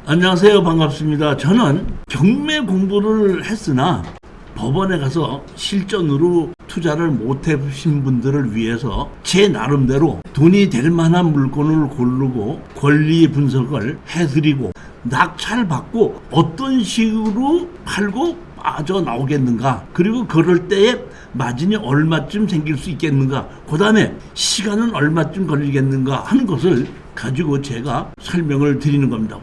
안녕하세요. 반갑습니다. 저는 경매 공부를 했으나 법원에 가서 실전으로 투자를 못 해보신 분들을 위해서 제 나름대로 돈이 될 만한 물건을 고르고 권리 분석을 해드리고 낙찰받고 어떤 식으로 팔고 빠져나오겠는가, 그리고 그럴 때에 마진이 얼마쯤 생길 수 있겠는가, 그 다음에 시간은 얼마쯤 걸리겠는가 하는 것을 가지고 제가 설명을 드리는 겁니다.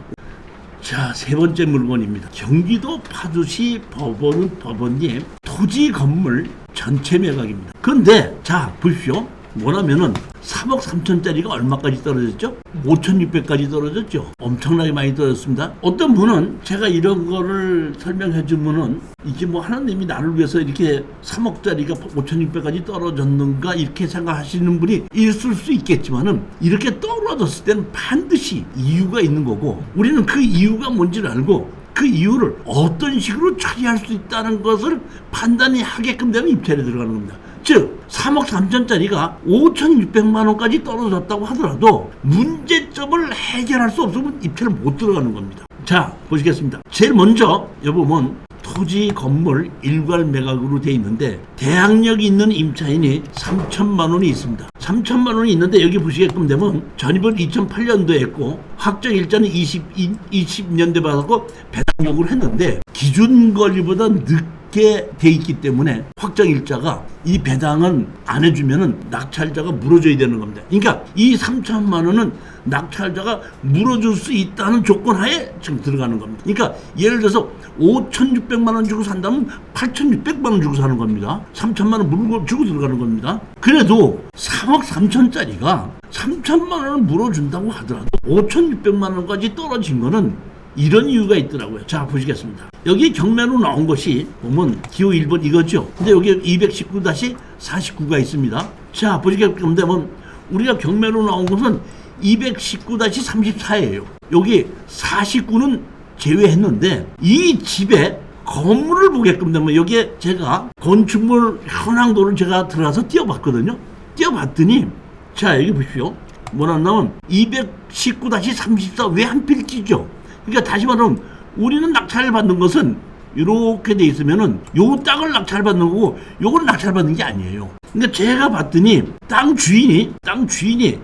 자, 세 번째 물건입니다. 경기도 파주시 법원님 토지 건물 전체 매각입니다. 근데 자 보십시오. 뭐냐면은 3억 3천짜리가 얼마까지 떨어졌죠? 5,600까지 떨어졌죠. 엄청나게 많이 떨어졌습니다. 어떤 분은 제가 이런 거를 설명해 주면은 이게 뭐 하나님이 나를 위해서 이렇게 3억짜리가 5,600까지 떨어졌는가 이렇게 생각하시는 분이 있을 수 있겠지만은, 이렇게 떨어졌을 때는 반드시 이유가 있는 거고, 우리는 그 이유가 뭔지를 알고 그 이유를 어떤 식으로 처리할 수 있다는 것을 판단이 하게끔 되면 입찰에 들어가는 겁니다. 즉 3억 3천짜리가 5,600만 원까지 떨어졌다고 하더라도 문제점을 해결할 수 없으면 입찰을 못 들어가는 겁니다. 자, 보시겠습니다. 제일 먼저 여보면 토지 건물 일괄 매각으로 돼 있는데 대항력이 있는 임차인이 3천만 원이 있습니다. 3천만 원이 있는데 여기 보시게끔 되면 전입을 2008년도에 했고 확정일자는 20년도에 받았고 배당 요구를 했는데 기준 권리보다 늦게 돼 있기 때문에 확정일자가 이 배당은 안 해주면은 낙찰자가 물어줘야 되는 겁니다. 그러니까 이 3천만 원은 낙찰자가 물어줄 수 있다는 조건 하에 지금 들어가는 겁니다. 그러니까 예를 들어서 5,600만 원 주고 산다면 8,600만 원 주고 사는 겁니다. 3천만 원 물고 주고 들어가는 겁니다. 그래도 3억 3천짜리가 3천만 원을 물어준다고 하더라도 5,600만 원까지 떨어진 거는 이런 이유가 있더라고요. 자, 보시겠습니다. 여기 경매로 나온 것이 보면 기호 1번 이거죠. 근데 여기 219-49가 있습니다. 자, 보시게끔 되면 우리가 경매로 나온 것은 219-34예요. 여기 49는 제외했는데 이 집에 건물을 보게끔 되면 여기에 제가 건축물 현황도를 제가 들어가서 띄워봤거든요. 띄워봤더니 자, 여기 보십시오. 뭐라 나면 219-34 왜 한필 찌죠? 그러니까 다시 말하면 우리는 낙찰을 받는 것은 이렇게 돼 있으면은 요 땅을 낙찰받는 거고 요걸 낙찰받는 게 아니에요. 그러니까 제가 봤더니 땅 주인이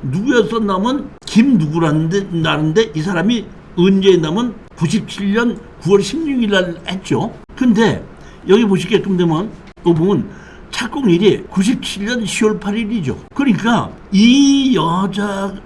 누구였었냐면 김 누구라는데 이 사람이 언제 했냐면 97년 9월 16일 날 했죠. 근데 여기 보시게끔 되면 또 보면 착공일이 97년 10월 8일이죠. 그러니까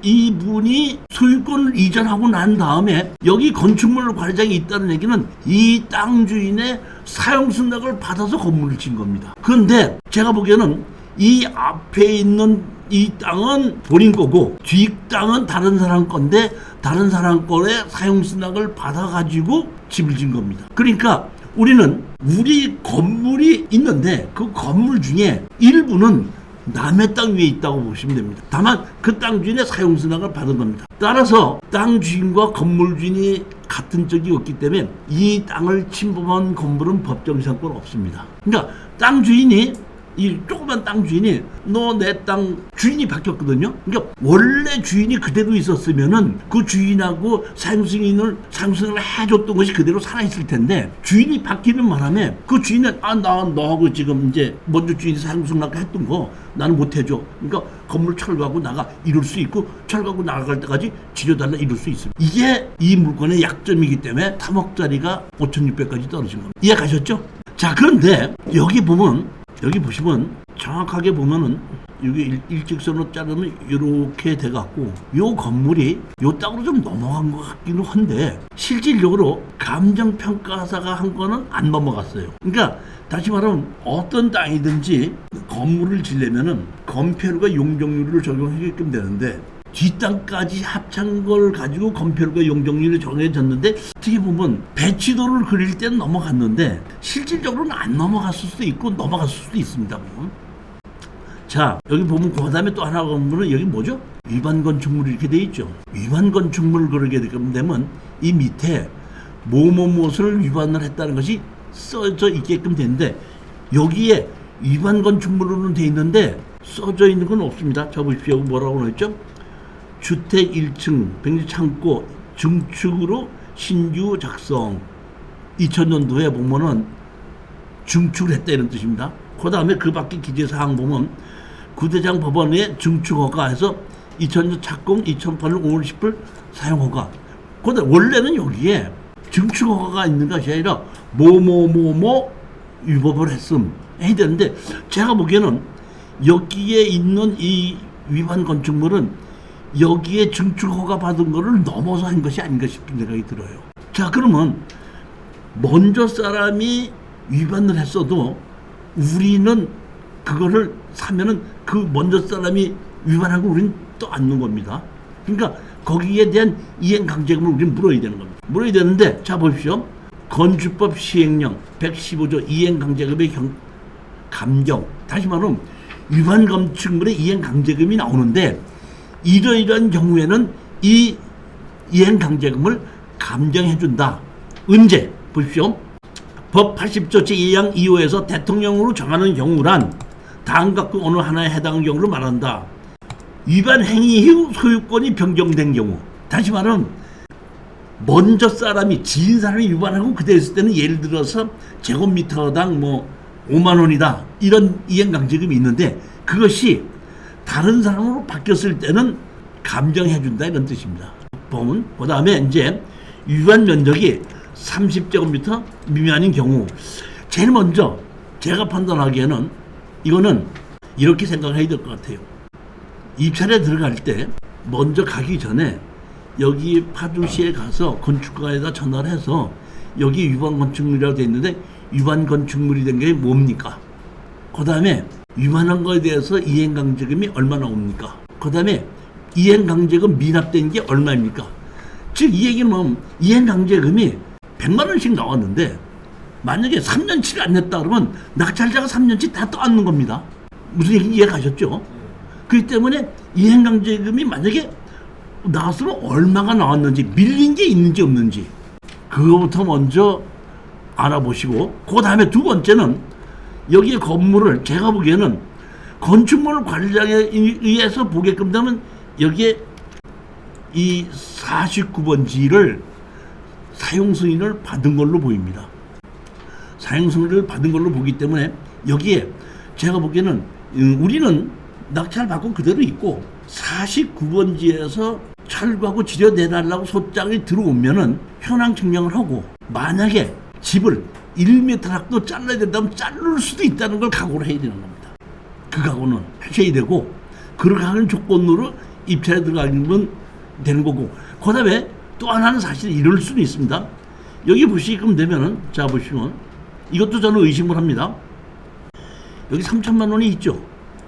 이분이 소유권을 이전하고 난 다음에 여기 건축물 관리장이 있다는 얘기는 이 땅 주인의 사용승낙을 받아서 건물을 진 겁니다. 그런데 제가 보기에는 이 앞에 있는 이 땅은 본인 거고 뒷 땅은 다른 사람 건데 다른 사람 거에 사용승낙을 받아가지고 집을 진 겁니다. 그러니까 우리는 우리 건물이 있는데 그 건물 중에 일부는 남의 땅 위에 있다고 보시면 됩니다. 다만 그 땅 주인의 사용승낙을 받은 겁니다. 따라서 땅 주인과 건물 주인이 같은 적이 없기 때문에 이 땅을 침범한 건물은 법정 상권 없습니다. 그러니까 땅 주인이 이 조그만 땅 주인이 너 내 땅 주인이 바뀌었거든요. 그러니까 원래 주인이 그대로 있었으면은 그 주인하고 사용승인을 해줬던 것이 그대로 살아있을 텐데 주인이 바뀌는 바람에 그 주인은 나 너하고 지금 이제 먼저 주인이 사용승낙 했던 거 나는 못 해줘. 그러니까 건물 철거하고 나가 이럴 수 있고 철거하고 나갈 때까지 지려달라 이럴 수 있습니다. 이게 이 물건의 약점이기 때문에 3억짜리가 5,600까지 떨어진 겁니다. 이해가셨죠? 자, 그런데 여기 보시면 정확하게 보면은 여기 일직선으로 자르면 이렇게 돼갖고 요 건물이 요 땅으로 좀 넘어간 것 같기는 한데 실질적으로 감정평가사가 한 거는 안 넘어갔어요. 그러니까 다시 말하면 어떤 땅이든지 건물을 지려면은 건폐율과 용적률을 적용하게끔 되는데 뒷땅까지 합친 걸 가지고 건폐율과 용적률이 정해졌는데 어떻게 보면 배치도를 그릴 때는 넘어갔는데 실질적으로는 안 넘어갔을 수도 있고 넘어갔을 수도 있습니다. 자, 여기 보면 그 다음에 또 하나 보면 여기 뭐죠? 위반 건축물이 이렇게 돼 있죠. 위반 건축물을 그러게 되면 이 밑에 무엇을 위반을 했다는 것이 써져 있게끔 되는데 여기에 위반 건축물로는 돼 있는데 써져 있는 건 없습니다. 자 보십시오. 뭐라고 했죠? 주택 1층 백리 창고 증축으로 신규 작성. 2000년도에 보면은 증축을 했다 이런 뜻입니다. 그 다음에 그 밖에 기재사항 보면 구대장 법원의 증축허가에서 2000년 착공 2008년 5월 10일 사용허가. 그런데 원래는 여기에 증축허가가 있는 것이 아니라 뭐뭐뭐뭐 위법을 했음 해야 되는데, 제가 보기에는 여기에 있는 이 위반 건축물은 여기에 증축허가 받은 거를 넘어서 한 것이 아닌가 싶은 생각이 들어요. 자 그러면 먼저 사람이 위반을 했어도 우리는 그거를 사면은 그 먼저 사람이 위반한 걸 우리는 또 안는 겁니다. 그러니까 거기에 대한 이행강제금을 우리는 물어야 되는 겁니다. 물어야 되는데, 자 보십시오. 건축법 시행령 115조 이행강제금의 감경. 다시 말하면 위반 건축물의 이행강제금이 나오는데, 이러이러한 경우에는 이 이행강제금을 감정해준다. 언제? 보십시오. 법 80조 제2항 2호에서 대통령으로 정하는 경우란 다음 각 어느 하나에 해당하는 경우를 말한다. 위반 행위 후 소유권이 변경된 경우. 다시 말하면 먼저 사람이 지인 사람이 위반하고 그대로 했을 때는 예를 들어서 제곱미터당 뭐 5만 원이다 이런 이행강제금이 있는데, 그것이 다른 사람으로 바뀌었을 때는 감정해준다 이런 뜻입니다. 보면 그 다음에 이제 위반 면적이 30제곱미터 미만인 경우, 제일 먼저 제가 판단하기에는 이거는 이렇게 생각해야 될 것 같아요. 입찰에 들어갈 때 먼저 가기 전에 여기 파주시에 가서 건축가에다 전화를 해서 여기 위반 건축물이라고 되어 있는데 위반 건축물이 된 게 뭡니까? 그 다음에 위반한 거에 대해서 이행강제금이 얼마나 옵니까? 그 다음에 이행강제금 미납된 게 얼마입니까? 즉 이 얘기는 뭐 이행강제금이 100만 원씩 나왔는데 만약에 3년치를 안 냈다 그러면 낙찰자가 3년치 다 떠안는 겁니다. 무슨 얘기인지 이해 가셨죠? 그렇기 때문에 이행강제금이 만약에 나왔으면 얼마가 나왔는지, 밀린 게 있는지 없는지 그거부터 먼저 알아보시고, 그 다음에 두 번째는 여기에 건물을 제가 보기에는 건축물 관리장에 의해서 보게끔 되면 여기에 이 49번지를 사용 승인을 받은 걸로 보입니다. 사용 승인을 받은 걸로 보기 때문에 여기에 제가 보기에는 우리는 낙찰 받고 그대로 있고 49번지에서 철거하고 지려내달라고 소장이 들어오면은 현황 증명을 하고, 만약에 집을 1m락도 잘라야 된다면 자를 수도 있다는 걸 각오를 해야 되는 겁니다. 그 각오는 하셔야 되고, 그렇게 하는 조건으로 입찰에 들어가면 되는 거고, 그 다음에 또 하나는 사실 이럴 수는 있습니다. 여기 보시게끔 되면은, 자 보시면 이것도 저는 의심을 합니다. 여기 3천만 원이 있죠.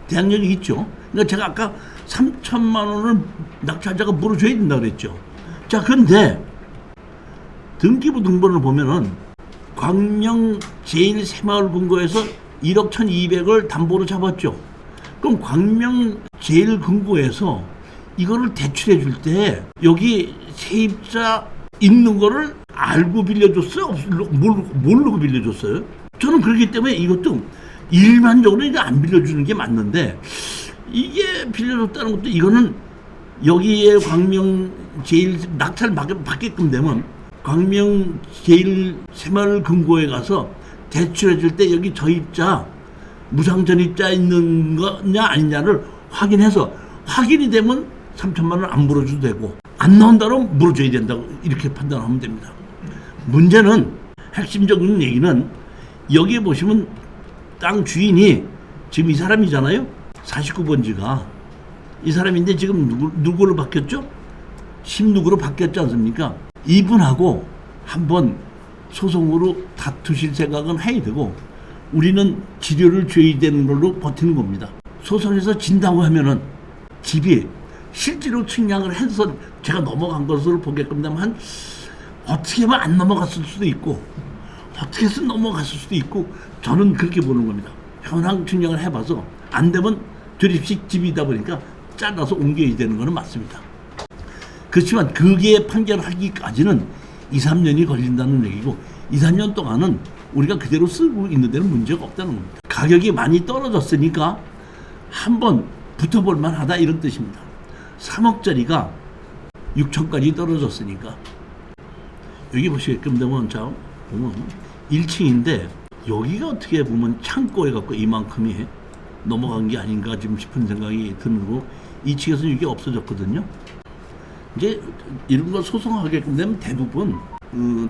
대항력이 있죠. 그러니까 제가 아까 3천만 원을 낙찰자가 물어줘야 된다고 그랬죠. 자, 근데 등기부 등본을 보면은 광명 제1새마을금고에서 1억 1,200을 담보로 잡았죠. 그럼 광명 제1금고에서 이거를 대출해 줄 때 여기 세입자 있는 거를 알고 빌려줬어요? 모르고 빌려줬어요? 저는 그렇기 때문에 이것도 일반적으로 이거 안 빌려주는 게 맞는데, 이게 빌려줬다는 것도 이거는 여기에 광명 제일 낙찰 받게끔 되면 광명 제일 새마을금고에 가서 대출해 줄 때 여기 저입자 무상전입자 있는 거냐 아니냐를 확인해서, 확인이 되면 3천만 원 안 물어줘도 되고 안 나온다면 물어줘야 된다고 이렇게 판단하면 됩니다. 문제는 핵심적인 얘기는 여기에 보시면 땅 주인이 지금 이 사람이잖아요. 49번지가 이 사람인데 지금 누구로 바뀌었죠? 심누구로 바뀌었지 않습니까? 이분하고 한번 소송으로 다투실 생각은 해야 되고, 우리는 지료를 줘야 되는 걸로 버티는 겁니다. 소송에서 진다고 하면은 집이 실제로 측량을 해서 제가 넘어간 것으로 보게끔 되면 한 어떻게 하면 안 넘어갔을 수도 있고 어떻게 해서 넘어갔을 수도 있고, 저는 그렇게 보는 겁니다. 현황 측량을 해봐서 안 되면 조립식 집이다 보니까 잘라서 옮겨야 되는 거는 맞습니다. 그렇지만 그게 판결하기까지는 2, 3년이 걸린다는 얘기고, 2, 3년 동안은 우리가 그대로 쓰고 있는 데는 문제가 없다는 겁니다. 가격이 많이 떨어졌으니까 한번 붙어볼 만하다 이런 뜻입니다. 3억짜리가 6천까지 떨어졌으니까 여기 보시게끔 되면 자 보면 1층인데 여기가 어떻게 보면 창고에 갖고 이만큼이 넘어간 게 아닌가 좀 싶은 생각이 드는 거 2층에서 이게 없어졌거든요. 이제 이런 거 소송하게끔 되면 대부분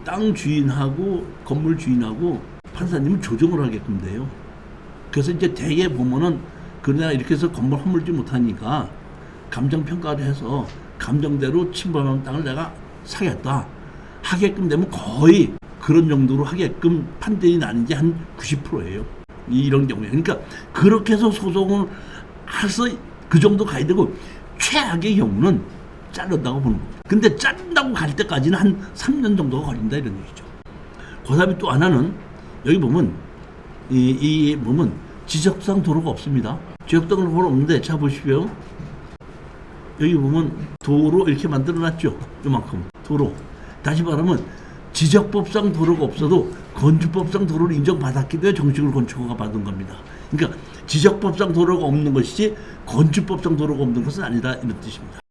땅 주인하고 건물 주인하고 판사님은 조정을 하게끔 돼요. 그래서 이제 대개 보면은 그러나 이렇게 해서 건물 허물지 못하니까 감정평가를 해서 감정대로 침범한 땅을 내가 사겠다 하게끔 되면 거의 그런 정도로 하게끔 판단이 나는 게 한 90%예요. 이런 경우에. 그러니까 그렇게 해서 소송을 해서 그 정도 가야 되고 최악의 경우는 자른다고 보는 겁니다. 근데 자른다고 갈 때까지는 한 3년 정도가 걸린다 이런 얘기죠. 그 다음에 또 하나는 여기 보면 이 보면 지적상 도로가 없습니다. 지적상 도로가 없는데 자 보십시오. 여기 보면 도로 이렇게 만들어놨죠. 이만큼 도로. 다시 말하면 지적법상 도로가 없어도 건축법상 도로를 인정받았기 때문에 정식으로 건축허가 받은 겁니다. 그러니까 지적법상 도로가 없는 것이지 건축법상 도로가 없는 것은 아니다 이런 뜻입니다.